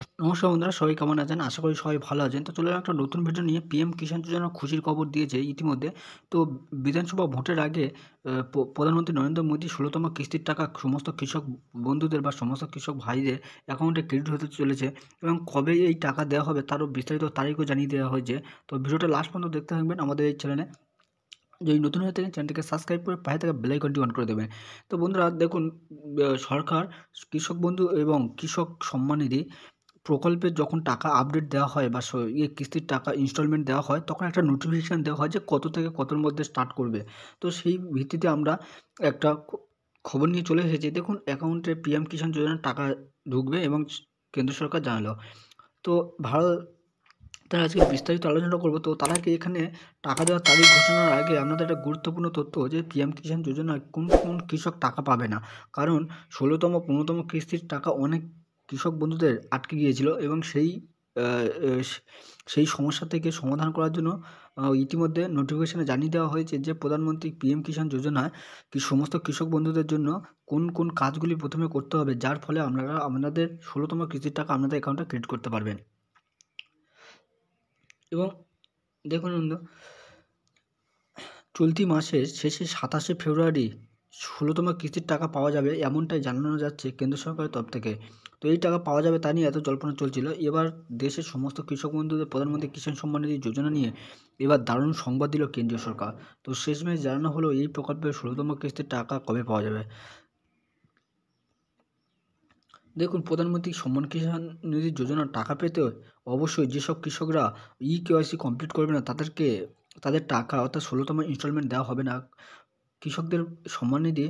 নমস্কার বন্ধুরা, সবাই কেমন আছেন? আশা করি সবাই ভালো আছেন। তো চলে এলাম একটা নতুন ভিডিও নিয়ে। পিএম কিষাণ যোজনা খুশির খবর দিয়েছে ইতিমধ্যে। তো বিধানসভা ভোটের আগে প্রধানমন্ত্রী নরেন্দ্র মোদী ১৬তম কিস্তির টাকা সমস্ত কৃষক বন্ধুদের বা সমস্ত কৃষক ভাইদের অ্যাকাউন্টে ক্রেডিট হতে চলেছে এবং কবে এই টাকা দেওয়া হবে তারও বিস্তারিত তারিখও জানিয়ে দেওয়া হয়েছে। তো ভিডিওটা লাস্ট পর্যন্ত দেখতে থাকবেন আমাদের এই চ্যানেলে। যদি নতুন হয়ে থাকেন চ্যানেলটিকে সাবস্ক্রাইব করে পাশে থাকা বেল আইকনটি অন করে দেবেন। তো বন্ধুরা দেখুন, সরকার কৃষক বন্ধু এবং কৃষক সম্মান নিধি প্রকল্পের যখন টাকা আপডেট দেওয়া হয় বা কিস্তির টাকা ইনস্টলমেন্ট দেওয়া হয়, তখন একটা নোটিফিকেশান দেওয়া হয় যে কত থেকে কতর মধ্যে স্টার্ট করবে। তো সেই ভিত্তিতে আমরা একটা খবর নিয়ে চলে এসেছি। দেখুন, অ্যাকাউন্টে পিএম কিষাণ যোজনার টাকা ঢুকবে এবং কেন্দ্র সরকার জানালো। তো ভারত তার আজকে বিস্তারিত আলোচনা করব। তো তার আগে এখানে টাকা দেওয়ার তারিখ ঘোষণার আগে আপনাদের একটা গুরুত্বপূর্ণ তথ্য যে পিএম কিষাণ যোজনায় কোন কোন কৃষক টাকা পাবে না। কারণ ১৬তম ১৫তম কিস্তির টাকা অনেক কৃষক বন্ধুদের আটকে গিয়েছিল এবং সেই সমস্যা থেকে সমাধান করার জন্য ইতিমধ্যে নোটিফিকেশনে জানিয়ে দেওয়া হয়েছে যে প্রধানমন্ত্রী পিএম কিষাণ যোজনায় সমস্ত কৃষক বন্ধুদের জন্য কোন কোন কাজগুলি প্রথমে করতে হবে, যার ফলে আপনারা আপনাদের ১৬তম কিস্তির টাকা আপনাদের অ্যাকাউন্টে ক্রেডিট করতে পারবেন। এবং দেখুন বন্ধু, চলতি মাসের শেষে ২৭শে ফেব্রুয়ারি ১৬তম কিস্তির টাকা পাওয়া যাবে এমনটাই জানানো যাচ্ছে কেন্দ্র সরকারের তরফ থেকে। তো এই টাকা পাওয়া যাবে তা নিয়ে এত জল্পনা চলছিল। এবার দেশের সমস্ত কৃষক বন্ধুদের প্রধানমন্ত্রী কিষাণ সম্মান নিধি যোজনা নিয়ে এবার দারুণ সংবাদ দিল কেন্দ্রীয় সরকার। তো শেষমেশ জানানো হলো এই প্রকল্পের ১৬তম কিস্তির টাকা কবে পাওয়া যাবে। দেখুন, প্রধানমন্ত্রী সম্মান কিষাণ নিধি যোজনার টাকা পেতে অবশ্যই যেসব কৃষকরা কেওয়াইসি কমপ্লিট করবে না তাদের টাকা অর্থাৎ ১৬তম ইনস্টলমেন্ট দেওয়া হবে না। কৃষকদের সম্মান নিধি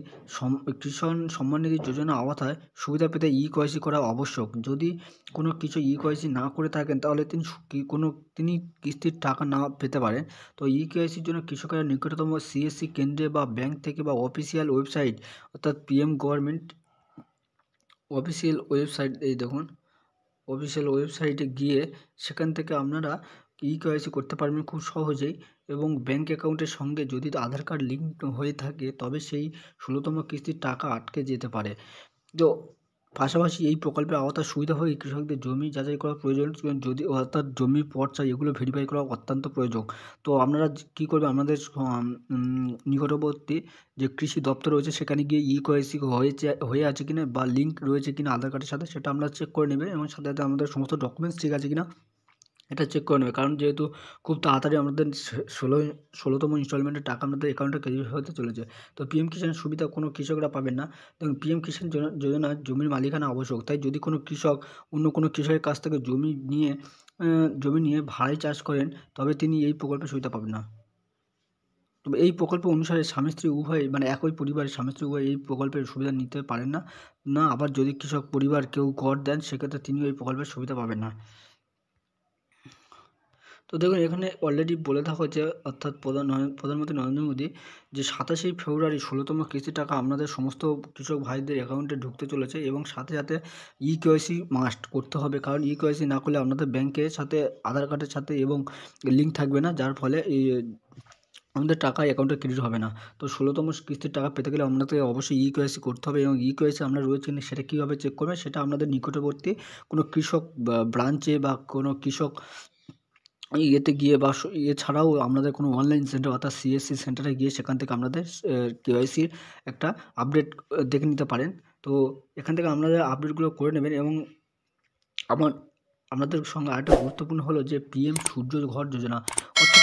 কৃষক সম্মান নিধি যোজনা আওতায় সুবিধা পেতে কেওয়াইসি করা আবশ্যক। যদি কোনো কিছু কেওয়াইসি না করে থাকেন তাহলে তিনি কিস্তির টাকা না পেতে পারেন। তো কেওয়াইসির জন্য কৃষকেরা নিকটতম সিএসসি কেন্দ্রে বা ব্যাংক থেকে বা অফিসিয়াল ওয়েবসাইট অর্থাৎ পিএম গভর্নমেন্ট অফিসিয়াল ওয়েবসাইট, এই দেখুন, অফিসিয়াল ওয়েবসাইটে গিয়ে সেখান থেকে আপনারা কেওয়াইসি করতে পারবেন খুব সহজেই। এবং ব্যাঙ্ক অ্যাকাউন্টের সঙ্গে যদি আধার কার্ড লিঙ্ক হয়ে থাকে তবে সেই ১৬তম কিস্তির টাকা আটকে যেতে পারে। তো পাশাপাশি এই প্রকল্পের আওতায় সুবিধা হয়ে কৃষকদের জমি যাচাই করা প্রয়োজন, যদি অর্থাৎ জমি পর্চা এগুলো ভেরিফাই করা অত্যন্ত প্রয়োজন। তো আপনারা কী করবেন, আপনাদের নিকটবর্তী যে কৃষি দপ্তর রয়েছে সেখানে গিয়ে কেওয়াইসি হয়ে আছে কিনা বা লিঙ্ক রয়েছে কিনা আধার কার্ডের সাথে সেটা আপনারা চেক করে নেবেন এবং সাথে সাথে আমাদের সমস্ত ডকুমেন্টস ঠিক আছে কিনা এটা চেক করে নেবে। কারণ যেহেতু খুব তাড়াতাড়ি আমাদের ১৬তম ইনস্টলমেন্টের টাকা আমাদের অ্যাকাউন্টে ক্রেডিট হতে চলেছে। তো পিএম কিষাণের সুবিধা কোনো কৃষকরা পাবেন না। দেখুন, পিএম কিষাণ যোজনায় জমির মালিকানা আবশ্যক। তাই যদি কোনো কৃষক অন্য কোনো কৃষকের কাছ থেকে জমি নিয়ে ভাড়ায় চাষ করেন তবে তিনি এই প্রকল্পের সুবিধা পাবেন না। তবে এই প্রকল্প অনুসারে স্বামী স্ত্রী উভয়ে, মানে একই পরিবারের স্বামী স্ত্রী উভয়ে এই প্রকল্পের সুবিধা নিতে পারেন না। আবার যদি কৃষক পরিবার কেউ কর দেন সেক্ষেত্রে তিনিও এই প্রকল্পের সুবিধা পাবেন না। তো দেখুন, এখানে অলরেডি বলে দেওয়া হয়েছে, অর্থাৎ প্রধানমন্ত্রী নরেন্দ্র মোদী যে ২৭শে ফেব্রুয়ারি ১৬তম কিস্তির টাকা আপনাদের সমস্ত কৃষক ভাইদের অ্যাকাউন্টে ঢুকতে চলেছে এবং সাথে সাথে কেওয়াইসি মাস্ট করতে হবে। কারণ কেওয়াইসি না করলে আপনাদের ব্যাংকের সাথে আধার কার্ডের সাথে এবং লিঙ্ক থাকবে না, যার ফলে আমাদের টাকা অ্যাকাউন্টে ক্রেডিট হবে না। তো ১৬তম কিস্তির টাকা পেতে গেলে আপনাদের অবশ্যই কেওয়াইসি করতে হবে এবং কেওয়াইসি আপনার রয়েছে কিনা সেটা কীভাবে চেক করবেন, সেটা আপনাদের নিকটবর্তী কোনো কৃষক ব্রাঞ্চে বা কোনো কৃষক ইয়েতে গিয়ে বা এছাড়াও আপনাদের কোনো অনলাইন সেন্টার অর্থাৎ সিএসসি সেন্টারে গিয়ে সেখান থেকে আপনাদের কেওয়াইসির একটা আপডেট দেখে নিতে পারেন। তো এখান থেকে আপনারা আপডেটগুলো করে নেবেন। এবং আমার আপনাদের সঙ্গে আরেকটা গুরুত্বপূর্ণ হলো যে পিএম সূর্য ঘর যোজনা, অর্থাৎ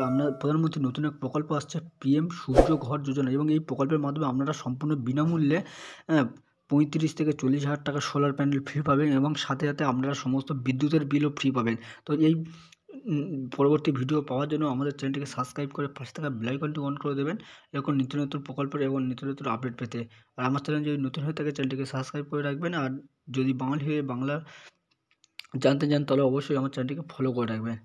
আপনার প্রধানমন্ত্রী নতুন এক প্রকল্প আসছে পিএম সূর্য ঘর যোজনা এবং এই প্রকল্পের মাধ্যমে আপনারা সম্পূর্ণ বিনামূল্যে ৩৫ থেকে ৪০ হাজার টাকা সোলার প্যানেল ফ্রি পাবেন এবং সাথে সাথে আপনারা সমস্ত বিদ্যুতের বিলও ফ্রি পাবেন। তো এই পরবর্তী ভিডিও পাওয়ার জন্য আমাদের চ্যানেলটিকে সাবস্ক্রাইব করে পাশে থাকা বেল আইকনটি অন করে দেবেন এরকম নিত্য নতুন প্রকল্পের এবং নিত্য নতুন আপডেট পেতে। আর আমার চ্যানেল যদি নতুন হয়ে থাকে চ্যানেলটিকে সাবস্ক্রাইব করে রাখবেন। আর যদি বাঙালি হয়ে বাংলা জানতে চান তাহলে অবশ্যই আমার চ্যানেলটিকে ফলো করে রাখবেন।